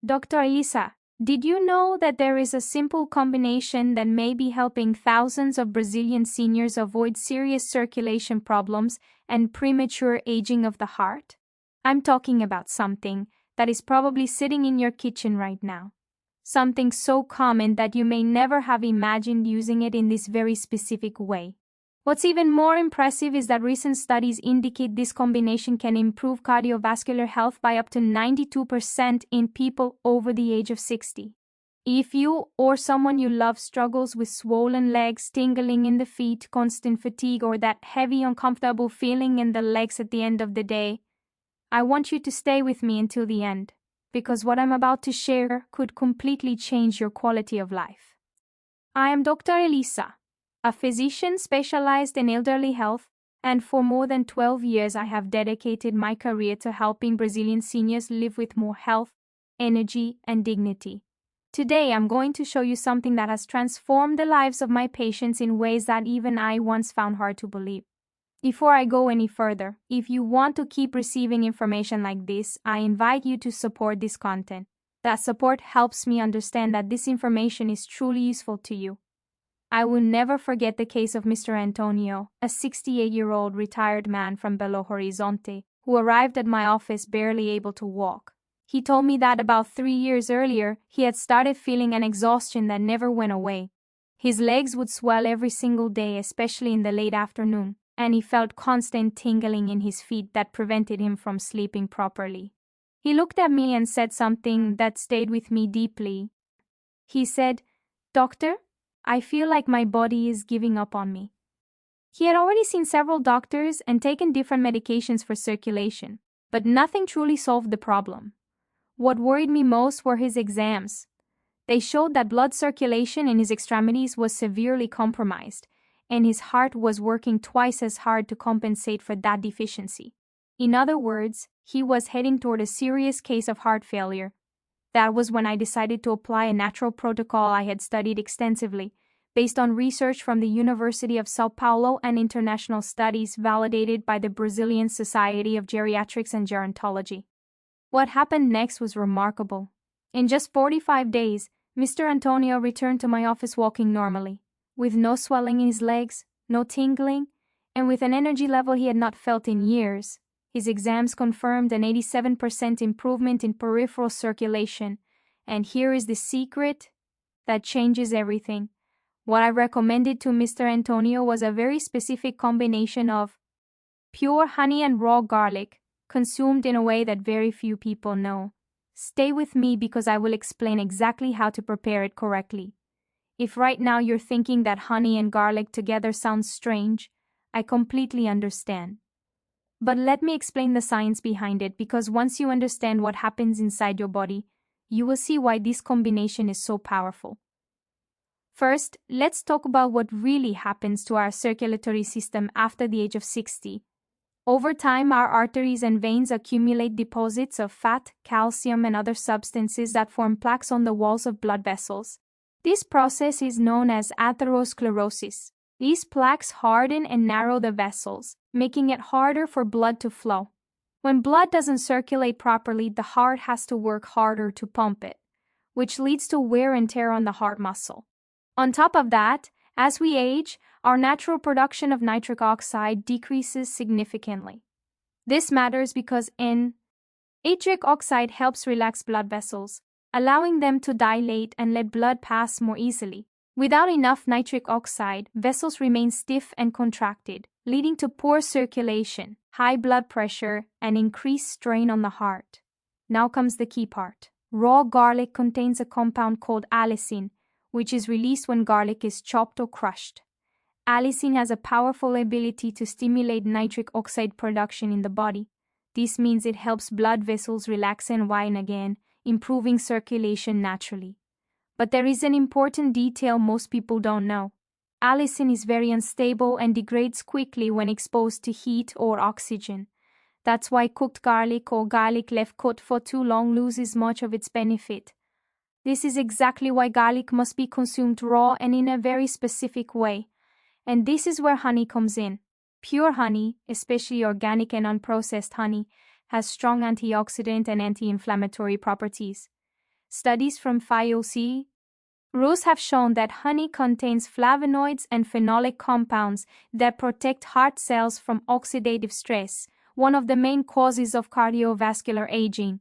Dr. Elisa, did you know that there is a simple combination that may be helping thousands of Brazilian seniors avoid serious circulation problems and premature aging of the heart? I'm talking about something that is probably sitting in your kitchen right now. Something so common that you may never have imagined using it in this very specific way. What's even more impressive is that recent studies indicate this combination can improve cardiovascular health by up to 92% in people over the age of 60. If you or someone you love struggles with swollen legs, tingling in the feet, constant fatigue, or that heavy, uncomfortable feeling in the legs at the end of the day, I want you to stay with me until the end, because what I'm about to share could completely change your quality of life. I am Dr. Elisa, a physician specialized in elderly health, and for more than 12 years I have dedicated my career to helping Brazilian seniors live with more health, energy, and dignity. Today I'm going to show you something that has transformed the lives of my patients in ways that even I once found hard to believe. Before I go any further, if you want to keep receiving information like this, I invite you to support this content. That support helps me understand that this information is truly useful to you. I will never forget the case of Mr. Antonio, a 68-year-old retired man from Belo Horizonte, who arrived at my office barely able to walk. He told me that about 3 years earlier, he had started feeling an exhaustion that never went away. His legs would swell every single day, especially in the late afternoon, and he felt constant tingling in his feet that prevented him from sleeping properly. He looked at me and said something that stayed with me deeply. He said, "Doctor, I feel like my body is giving up on me." He had already seen several doctors and taken different medications for circulation, but nothing truly solved the problem. What worried me most were his exams. They showed that blood circulation in his extremities was severely compromised, and his heart was working twice as hard to compensate for that deficiency. In other words, he was heading toward a serious case of heart failure. That was when I decided to apply a natural protocol I had studied extensively, based on research from the University of São Paulo and international studies validated by the Brazilian Society of Geriatrics and Gerontology. What happened next was remarkable. In just 45 days, Mr. Antonio returned to my office walking normally, with no swelling in his legs, no tingling, and with an energy level he had not felt in years. His exams confirmed an 87% improvement in peripheral circulation, and here is the secret that changes everything. What I recommended to Mr. Antonio was a very specific combination of pure honey and raw garlic, consumed in a way that very few people know. Stay with me because I will explain exactly how to prepare it correctly. If right now you're thinking that honey and garlic together sounds strange, I completely understand. But let me explain the science behind it, because once you understand what happens inside your body, you will see why this combination is so powerful. First, let's talk about what really happens to our circulatory system after the age of 60. Over time, our arteries and veins accumulate deposits of fat, calcium, and other substances that form plaques on the walls of blood vessels. This process is known as atherosclerosis. These plaques harden and narrow the vessels, making it harder for blood to flow. When blood doesn't circulate properly, the heart has to work harder to pump it, which leads to wear and tear on the heart muscle. On top of that, as we age, our natural production of nitric oxide decreases significantly. This matters because nitric oxide helps relax blood vessels, allowing them to dilate and let blood pass more easily. Without enough nitric oxide, vessels remain stiff and contracted, leading to poor circulation, high blood pressure, and increased strain on the heart. Now comes the key part. Raw garlic contains a compound called allicin, which is released when garlic is chopped or crushed. Allicin has a powerful ability to stimulate nitric oxide production in the body. This means it helps blood vessels relax and widen again, improving circulation naturally. But there is an important detail most people don't know. Allicin is very unstable and degrades quickly when exposed to heat or oxygen. That's why cooked garlic or garlic left cooked for too long loses much of its benefit. This is exactly why garlic must be consumed raw and in a very specific way. And this is where honey comes in. Pure honey, especially organic and unprocessed honey, has strong antioxidant and anti-inflammatory properties. Studies from Rows have shown that honey contains flavonoids and phenolic compounds that protect heart cells from oxidative stress, one of the main causes of cardiovascular aging.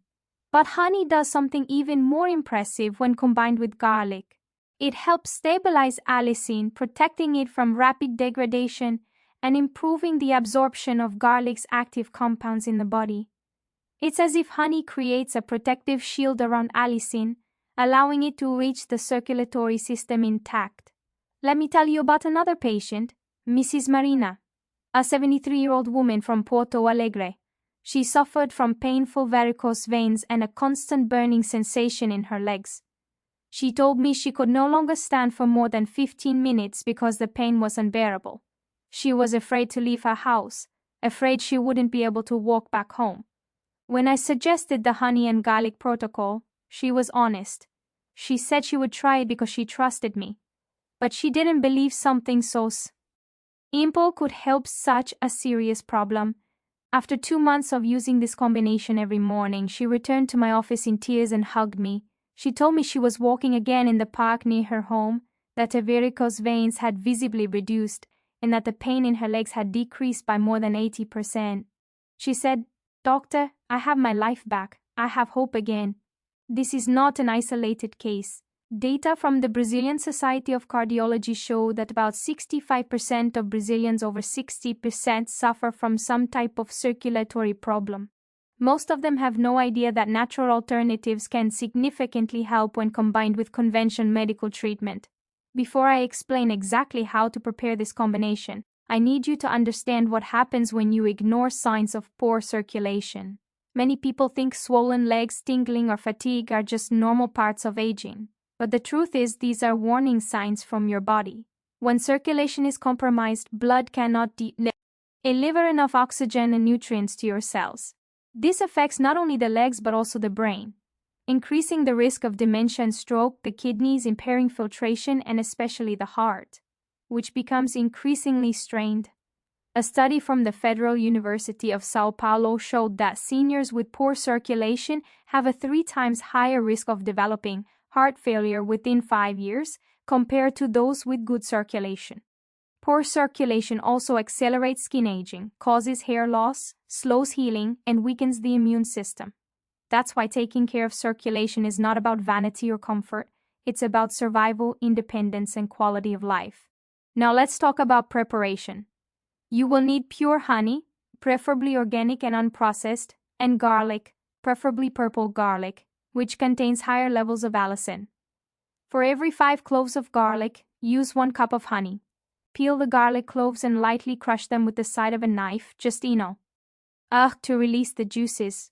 But honey does something even more impressive when combined with garlic. It helps stabilize allicin, protecting it from rapid degradation and improving the absorption of garlic's active compounds in the body. It's as if honey creates a protective shield around allicin, allowing it to reach the circulatory system intact. Let me tell you about another patient, Mrs. Marina, a 73-year-old woman from Porto Alegre. She suffered from painful varicose veins and a constant burning sensation in her legs. She told me she could no longer stand for more than 15 minutes because the pain was unbearable. She was afraid to leave her house, afraid she wouldn't be able to walk back home. When I suggested the honey and garlic protocol, she was honest. She said she would try it because she trusted me. But she didn't believe something so simple could help such a serious problem. After 2 months of using this combination every morning, she returned to my office in tears and hugged me. She told me she was walking again in the park near her home, that her varicose veins had visibly reduced, and that the pain in her legs had decreased by more than 80%. She said, "Doctor, I have my life back. I have hope again." This is not an isolated case. Data from the Brazilian Society of Cardiology show that about 65% of Brazilians over 60% suffer from some type of circulatory problem. Most of them have no idea that natural alternatives can significantly help when combined with conventional medical treatment. Before I explain exactly how to prepare this combination, I need you to understand what happens when you ignore signs of poor circulation. Many people think swollen legs, tingling, or fatigue are just normal parts of aging. But the truth is, these are warning signs from your body. When circulation is compromised, blood cannot deliver enough oxygen and nutrients to your cells. This affects not only the legs but also the brain, increasing the risk of dementia and stroke, the kidneys, impairing filtration, and especially the heart, which becomes increasingly strained. A study from the Federal University of São Paulo showed that seniors with poor circulation have a 3 times higher risk of developing heart failure within 5 years compared to those with good circulation. Poor circulation also accelerates skin aging, causes hair loss, slows healing, and weakens the immune system. That's why taking care of circulation is not about vanity or comfort. It's about survival, independence, and quality of life. Now let's talk about preparation. You will need pure honey, preferably organic and unprocessed, and garlic, preferably purple garlic, which contains higher levels of allicin. For every 5 cloves of garlic, use 1 cup of honey. Peel the garlic cloves and lightly crush them with the side of a knife, just to release the juices.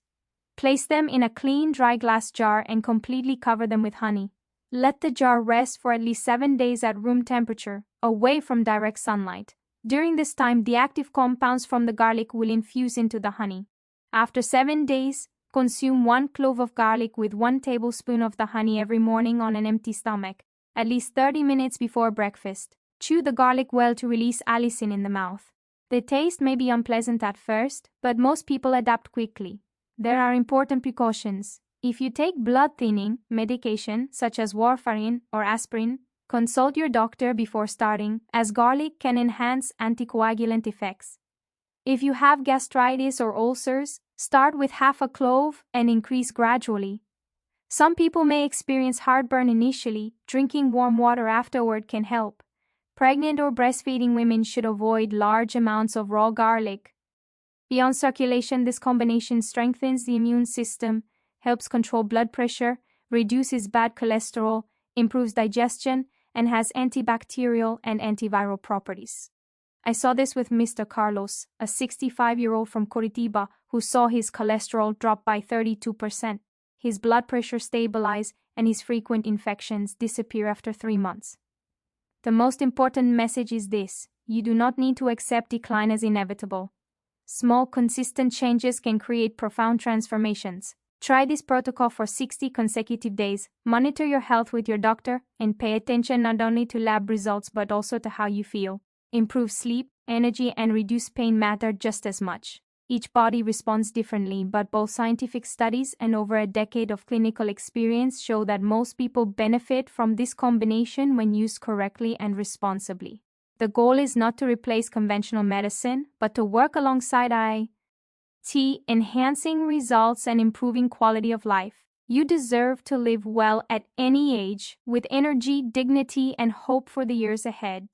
Place them in a clean, dry glass jar and completely cover them with honey. Let the jar rest for at least 7 days at room temperature, away from direct sunlight. During this time, the active compounds from the garlic will infuse into the honey. After 7 days, consume 1 clove of garlic with 1 tablespoon of the honey every morning on an empty stomach, at least 30 minutes before breakfast. Chew the garlic well to release allicin in the mouth. The taste may be unpleasant at first, but most people adapt quickly. There are important precautions. If you take blood-thinning medication such as warfarin or aspirin, consult your doctor before starting, as garlic can enhance anticoagulant effects. If you have gastritis or ulcers, start with half a clove and increase gradually. Some people may experience heartburn initially. Drinking warm water afterward can help. Pregnant or breastfeeding women should avoid large amounts of raw garlic. Beyond circulation, this combination strengthens the immune system, helps control blood pressure, reduces bad cholesterol, improves digestion, and has antibacterial and antiviral properties. I saw this with Mr. Carlos, a 65-year-old from Curitiba who saw his cholesterol drop by 32%, his blood pressure stabilize, and his frequent infections disappear after 3 months. The most important message is this: you do not need to accept decline as inevitable. Small, consistent changes can create profound transformations. Try this protocol for 60 consecutive days, monitor your health with your doctor, and pay attention not only to lab results but also to how you feel. Improve sleep, energy, and reduce pain matter just as much. Each body responds differently, but both scientific studies and over a decade of clinical experience show that most people benefit from this combination when used correctly and responsibly. The goal is not to replace conventional medicine, but to work alongside it, enhancing results and improving quality of life. You deserve to live well at any age, with energy, dignity, and hope for the years ahead.